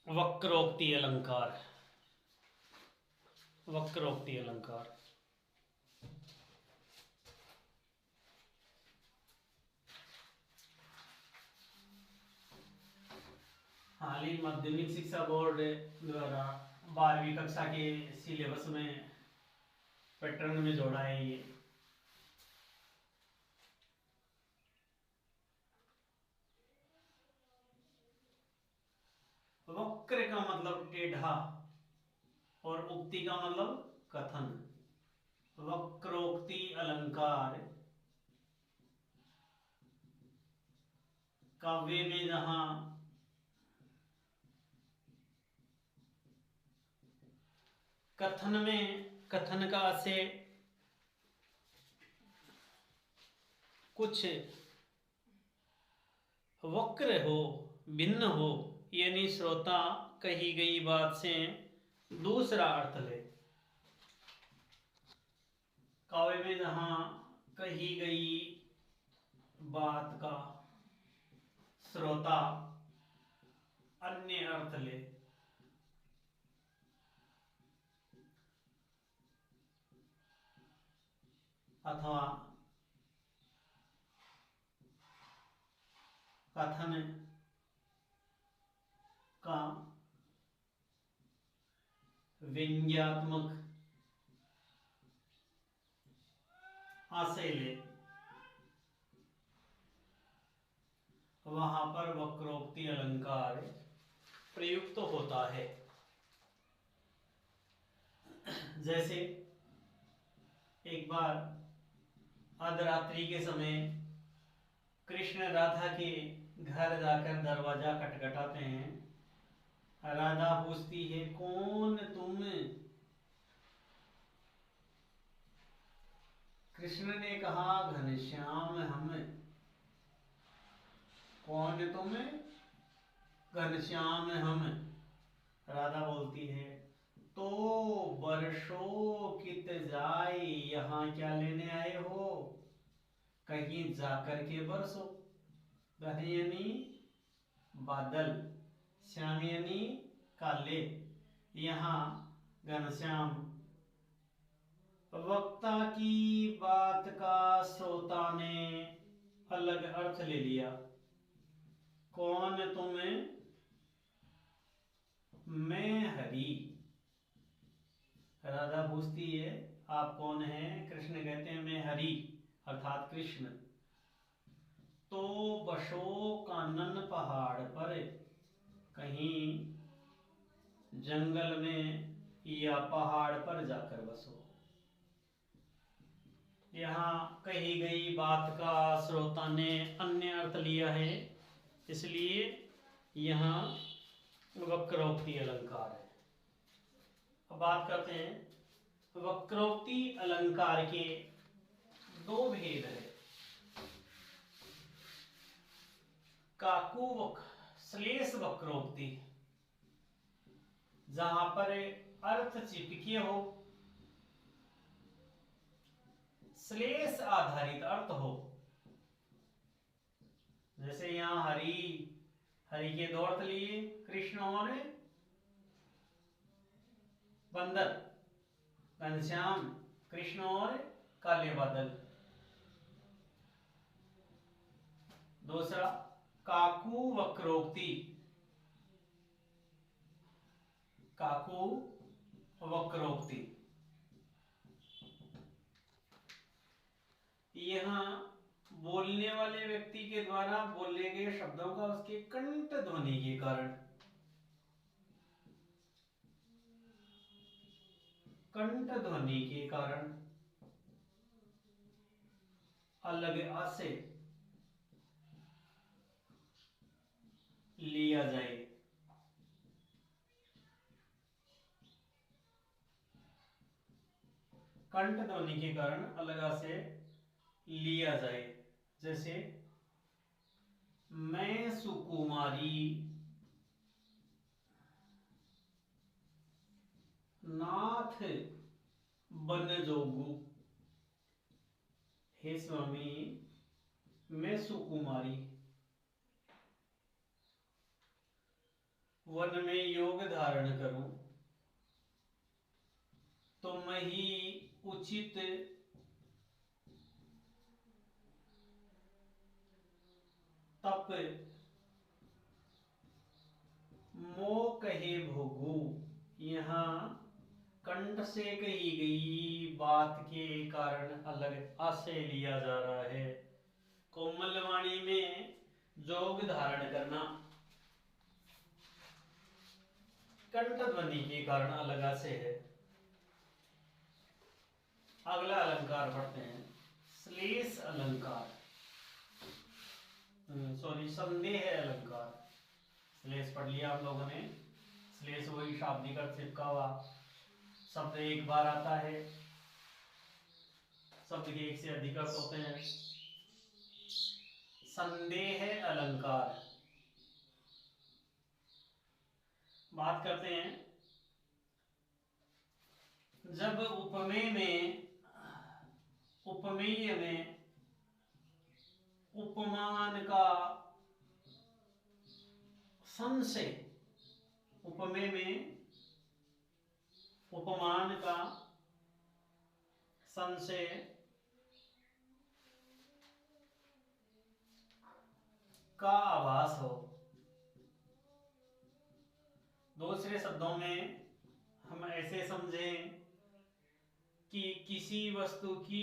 वक्रोक्ति अलंकार। वक्रोक्ति अलंकार हाल ही माध्यमिक शिक्षा बोर्ड द्वारा 12वीं कक्षा के सिलेबस में पैटर्न में जोड़ा है ये। वक्र का मतलब टेढ़ा और उक्ति का मतलब कथन। वक्रोक्ति अलंकार काव्य में जहां कथन का से कुछ वक्र हो, भिन्न हो, यानी श्रोता कही गई बात से दूसरा अर्थ ले। काव्य में जहां कही गई बात का श्रोता अन्य अर्थ ले, अथवा कथन का व्यंग्यात्मक आशय ले, वहां पर वक्रोक्ति अलंकार प्रयुक्त होता है। जैसे एक बार अर्धरात्रि के समय कृष्ण राधा के घर जाकर दरवाजा खटखटाते हैं। राधा पूछती है, कौन तुम? कृष्ण ने कहा, घनश्याम हम। कौन तुम? घनश्याम हम। राधा बोलती है, तो वर्षों कित जाए, यहाँ क्या लेने आए हो? कहीं जाकर के बरसो। घन यानी बादल, श्याम यानी काले। यहाँ घनश्याम वक्ता की बात का श्रोता ने अलग अर्थ ले लिया। कौन तुम? मैं हरि। राधा पूछती है, आप कौन हैं? कृष्ण कहते हैं, मैं हरि अर्थात कृष्ण। तो बसो कानन पहाड़ पर, कहीं जंगल में या पहाड़ पर जाकर बसो। यहाँ कही गई बात का श्रोता ने अन्य अर्थ लिया है, इसलिए यहाँ वक्रोक्ति अलंकार है। अब बात करते हैं वक्रोक्ति अलंकार के दो भेद है। काकुवक श्लेष वक्रोक्ति, जहां पर अर्थ चिपके हो, श्लेष आधारित अर्थ हो। जैसे यहाँ हरि, हरि के दो अर्थ लिए, कृष्ण और बंदर। घनश्याम कृष्ण और काले बादल। दूसरा काकू वक्रोक्ति, काकू वक्रोक्ति, यहाँ बोलने वाले व्यक्ति के द्वारा बोले गए शब्दों का उसके कंठ ध्वनि के कारण, कंठ ध्वनि के कारण अलग आ से लिया जाए। कंठ ध्वनि के कारण अलग आ से लिया जाए। जैसे मैं सुकुमारी नाथ बन जोगू। हे स्वामी मैं सुकुमारी वन में योग धारण करूं तो मैं ही उचित तप मो कहे भोगू। यहाँ कंठ से कही गई बात के कारण अलग आशय लिया जा रहा है। कोमल वाणी में जोग धारण करना कंठ ध्वनि के कारण अलग आशय है। अगला अलंकार पढ़ते हैं, श्लेष अलंकार, सॉरी संदेह अलंकार। श्लेष पढ़ लिया आप लोगों ने। श्लेष वही शाब्दिक अर्थ चिपका हुआ शब्द एक बार आता है, शब्द के एक से अधिक अर्थ होते हैं। संदेह अलंकार बात करते हैं, जब उपमेय में उपमान का संशय, उपमेय में उपमान का संशय का आभास हो। दूसरे शब्दों में हम ऐसे समझें कि किसी वस्तु की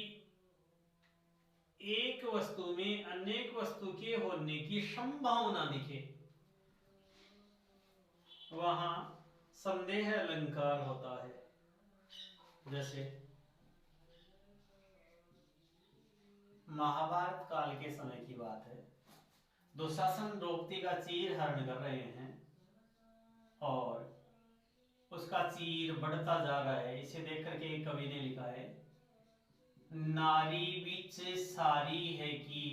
एक वस्तु में अनेक वस्तु के होने की संभावना दिखे, वहां संदेह अलंकार होता है। जैसे महाभारत काल के समय की बात है, दुशासन द्रौपदी का चीर हरण कर रहे हैं और उसका चीर बढ़ता जा रहा है। इसे देख करके एक कवि ने लिखा है, नारी बीच सारी है कि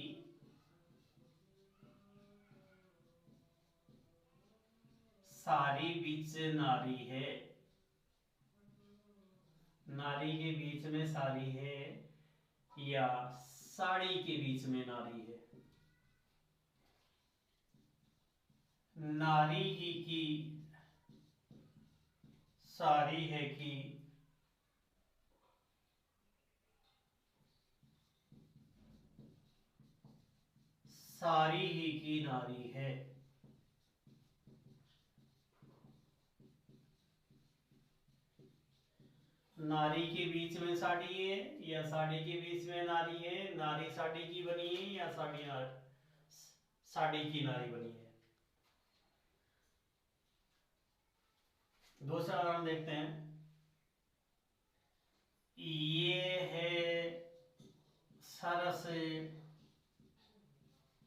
सारी बीच नारी है। नारी के बीच में सारी है या साड़ी के बीच में नारी है। नारी ही की सारी है कि सारी ही की नारी है। नारी के बीच में साड़ी है या साड़ी के बीच में नारी है। नारी साड़ी की बनी है या साड़ी की नारी बनी है। दूसरा उदाहरण देखते हैं, ये है सरस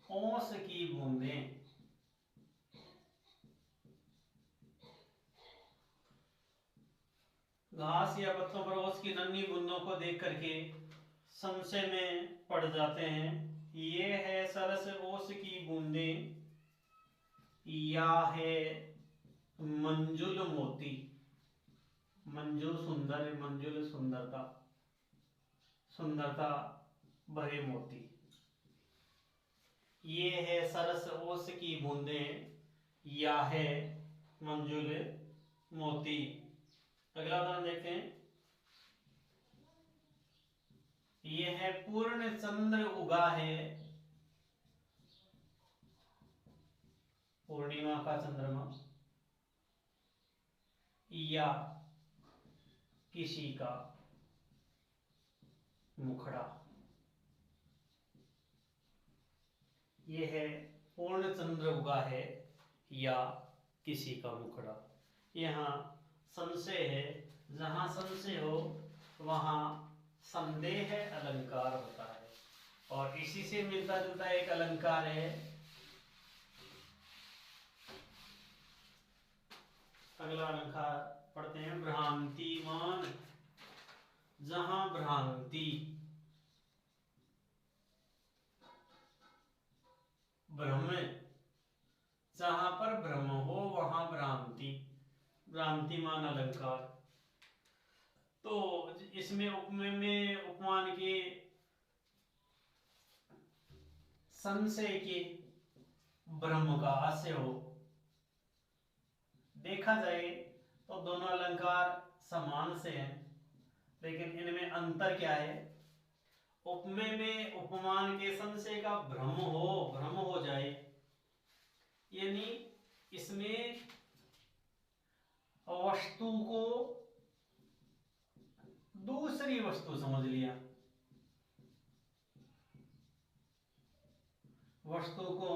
ओस की बूंदें। घास या पत्तों पर ओस की नन्ही बूंदों को देख करके संशय में पड़ जाते हैं। ये है सरस ओस की बूंदें या है मंजुल मोती। मंजुल सुंदर, मंजुल सुंदरता, सुंदरता भरे मोती। ये है सरस ओस की बूंदें या है मंजुल मोती। अगला उदाहरण देखते हैं, ये है पूर्ण चंद्र उगा है। पूर्णिमा का चंद्रमा या किसी का मुखड़ा। ये है पूर्ण चंद्र उगा है या किसी का मुखड़ा। यहाँ संशय है, जहाँ संशय हो वहाँ संदेह अलंकार होता है। और इसी से मिलता जुलता एक अलंकार है, अगला अलंकार पढ़ते हैं, भ्रांतिमान। जहाँ भ्रांति, भ्रम, जहाँ पर भ्रम हो वहाँ भ्रांति, भ्रांतिमान अलंकार। तो इसमें उपमेय में उपमान के संशय के ब्रह्म का आशय हो। देखा जाए तो दोनों अलंकार समान से हैं, लेकिन इनमें अंतर क्या है? उपमेय में उपमान के संशय का भ्रम हो जाए, यानी इसमें वस्तु को दूसरी वस्तु समझ लिया, वस्तु को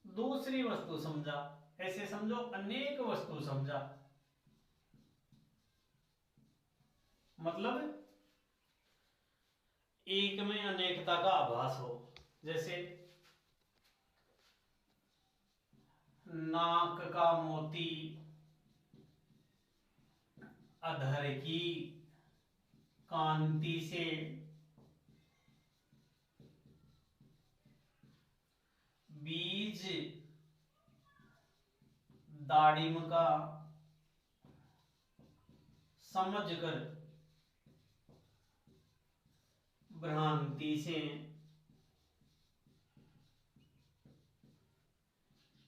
दूसरी वस्तु समझा, ऐसे समझो अनेक वस्तु समझा, मतलब एक में अनेकता का आभास हो। जैसे नाक का मोती अधर की कांति से बीज दाड़िम का समझकर भ्रांति से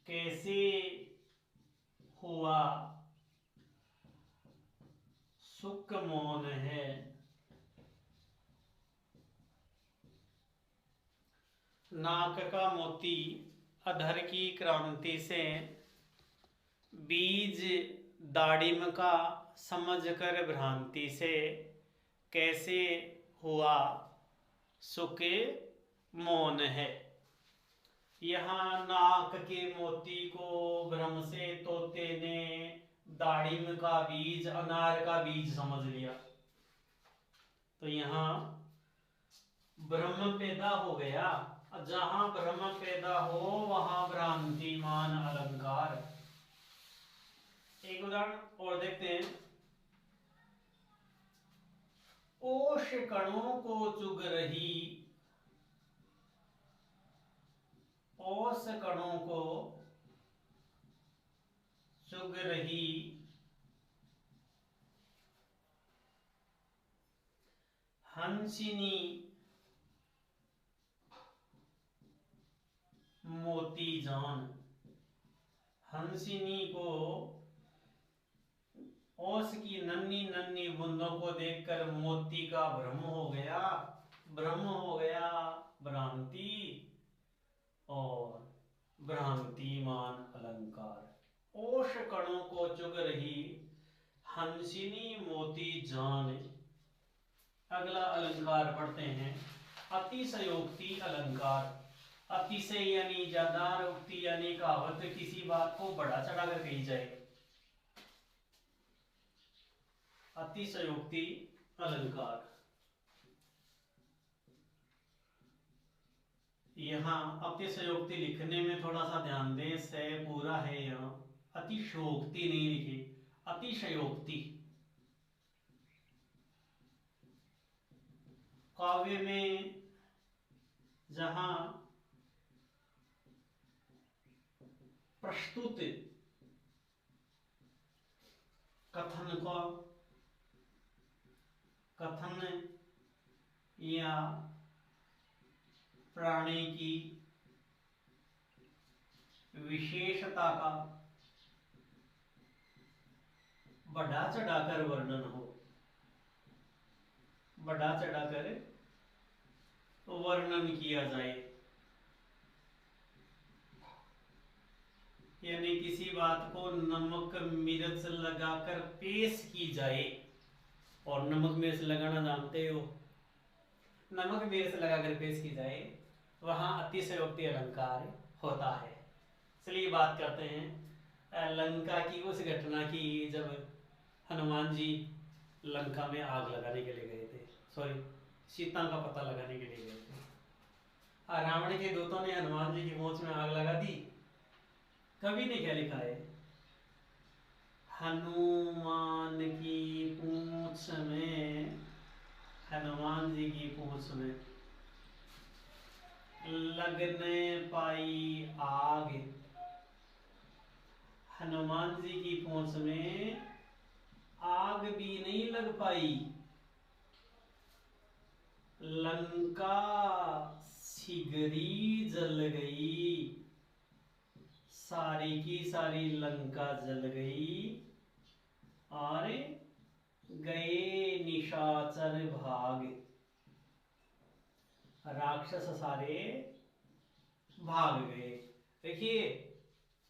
कैसे हुआ सुख मौन है। नाक का मोती अधर की क्रांति से बीज दाड़िम का समझकर भ्रांति से कैसे हुआ सुख मौन है। यहाँ नाक के मोती को भ्रम से तोते ने दाड़िम का बीज, अनार का बीज समझ लिया, तो यहाँ भ्रम पैदा हो गया। जहां भ्रम पैदा हो वहां भ्रांतिमान अलंकार। एक उदाहरण और देखते हैं, ओष कणों को चुग रही, ओस कणों को चुग रही हंसिनी मोती जान। हंसिनी को ओस की नन्ही नन्ही बूंदों को देखकर मोती का भ्रम हो गया, भ्रांति और भ्रांतिमान अलंकार। ओष कणों को चुग रही हंसिनी मोती जान। अगला अलंकार पढ़ते हैं, अतिशयोक्ति अलंकार। अतिशय यानी ज्यादा, उक्ति यानी कहावत, किसी बात को बढ़ा चढ़ाकर कही जाए। अतिशयोक्ति अलंकार। यहाँ अतिशयोक्ति लिखने में थोड़ा सा ध्यान दें, से पूरा है, यहाँ अतिशयोक्ति नहीं लिखी, अतिशयोक्ति। काव्य में जहां प्रस्तुत कथन या प्राणी की विशेषता का बढ़ा चढ़ाकर वर्णन हो, बढ़ा चढ़ाकर वर्णन किया जाए, यानी किसी बात को नमक मिर्च लगाकर पेश की जाए। और नमक मिर्च लगाना जानते हो, नमक मिर्च लगाकर पेश की जाए वहाँ अतिशयोक्ति अलंकार होता है। चलिए बात करते हैं लंका की उस घटना की जब हनुमान जी लंका में आग लगाने के लिए गए थे, सॉरी सीता का पता लगाने के लिए गए थे। रावण के दूतों ने हनुमान जी की पूंछ में आग लगा दी। कवि ने क्या लिखा है? हनुमान की पूंछ में, हनुमान जी की पूंछ में लगने पाई आग। हनुमान जी की पूंछ में आग भी नहीं लग पाई, लंका सिगरी जल गई, सारी की सारी लंका जल गई और गए निशाचर भाग। राक्षस सारे भाग गए। देखिए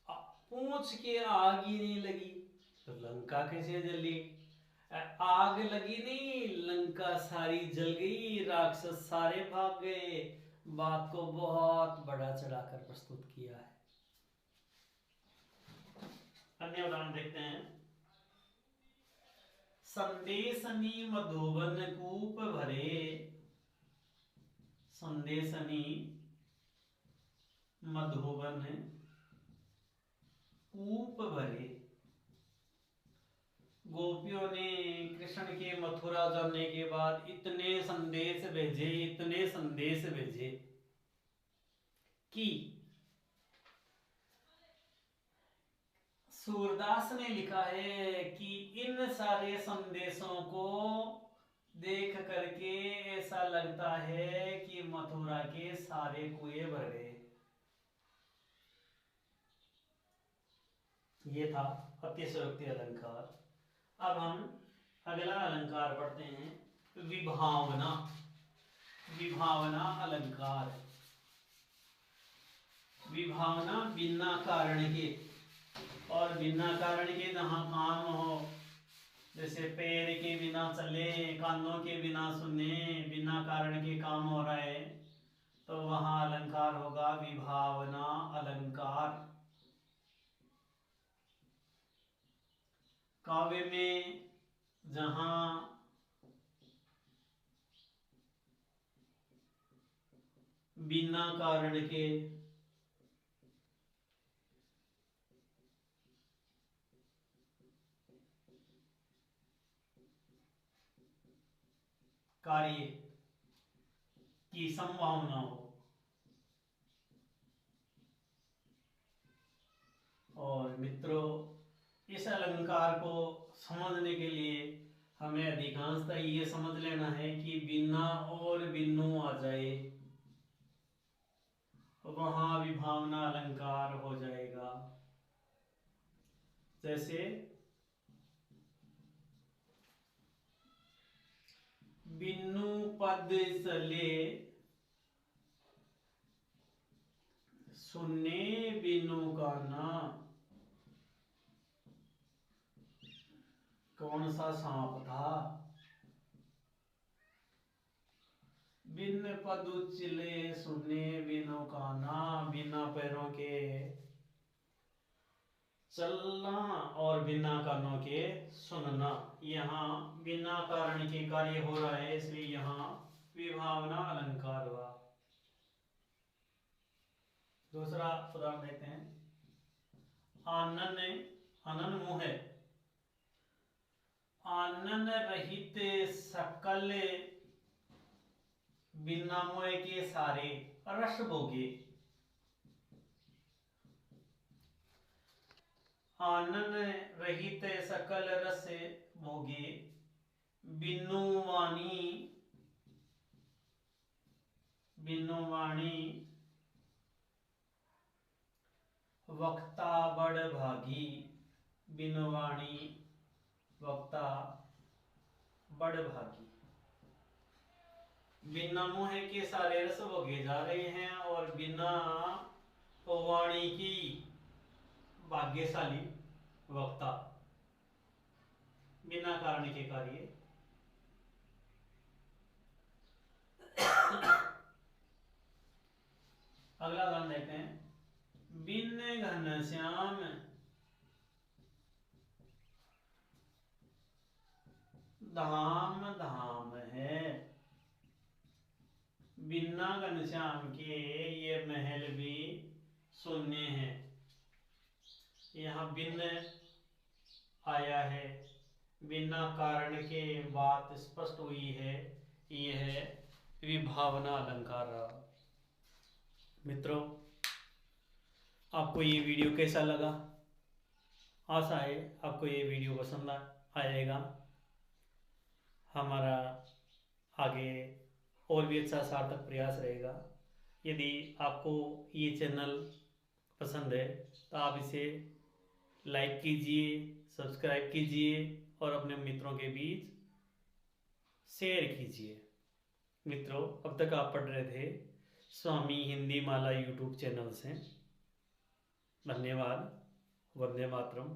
पूंछ के आग ही नहीं लगी तो लंका कैसे जली? आग लगी नहीं, लंका सारी जल गई, राक्षस सारे भाग गए। बात को बहुत बड़ा चढ़ाकर प्रस्तुत किया है। अन्य उदाहरण देखते हैं। संदेशनी मधुबन कूप भरे, संदेशनी मधुबन कूप भरे। गोपियों ने कृष्ण के मथुरा जाने के बाद इतने संदेश भेजे, इतने संदेश भेजे कि सूरदास ने लिखा है कि इन सारे संदेशों को देख करके ऐसा लगता है कि मथुरा के सारे कुएं भर गए। ये था अतिशयोक्ति अलंकार। अब हम अगला अलंकार पढ़ते हैं, विभावना। विभावना अलंकार। विभावना बिना कारण के, और बिना कारण के जहां काम हो, जैसे पैर के बिना चले, कानों के बिना सुने, बिना कारण के काम हो रहा है, तो वहां अलंकार होगा विभावना अलंकार। काव्य में जहां बिना कारण के कार्य की संभावना हो, और मित्रों इस अलंकार को समझने के लिए हमें अधिकांशतः ये समझ लेना है कि बिना और बिनु आ जाए वहां विभावना अलंकार हो जाएगा। जैसे बिनु पद चले, सुने बिनु काना। कौन सा सांप था? बिन पद चले सुने बिनु काना। बिना पैरों के चलना और बिना कानों के सुनना। यहाँ बिना कारण के कार्य हो रहा है, इसलिए यहाँ विभावना अलंकार हुआ। दूसरा उदाहरण देते हैं। आनन, आनन मुँह है, आनन रहित सकल बिना मोह के सारे रस भोगे। आनन रहित सकल रस भोगे, बिनु वाणी, बिनु वाणी वक्ता बड़ भागी। बिनु वाणी वक्ता बड़ भागी। बिना मुँह के सारे रस भोगे जा रहे हैं और बिना वाणी की भाग्यशाली वक्ता। बिना कारण के कार्य। अगला उदाहरण देखते हैं। बिन घनश्याम धाम धाम है। बिना घनश्याम के ये महल भी शून्य है। यहाँ बिन आया है, बिना कारण के बात स्पष्ट हुई है, ये है विभावना अलंकार रहा। मित्रों, आपको ये वीडियो कैसा लगा? आशा है आपको ये वीडियो पसंद आएगा। हमारा आगे और भी अच्छा सार्थक प्रयास रहेगा। यदि आपको ये चैनल पसंद है तो आप इसे लाइक कीजिए, सब्सक्राइब कीजिए और अपने मित्रों के बीच शेयर कीजिए। मित्रों, अब तक आप पढ़ रहे थे स्वामी हिंदी माला यूट्यूब चैनल से। धन्यवाद। वंदे मातरम।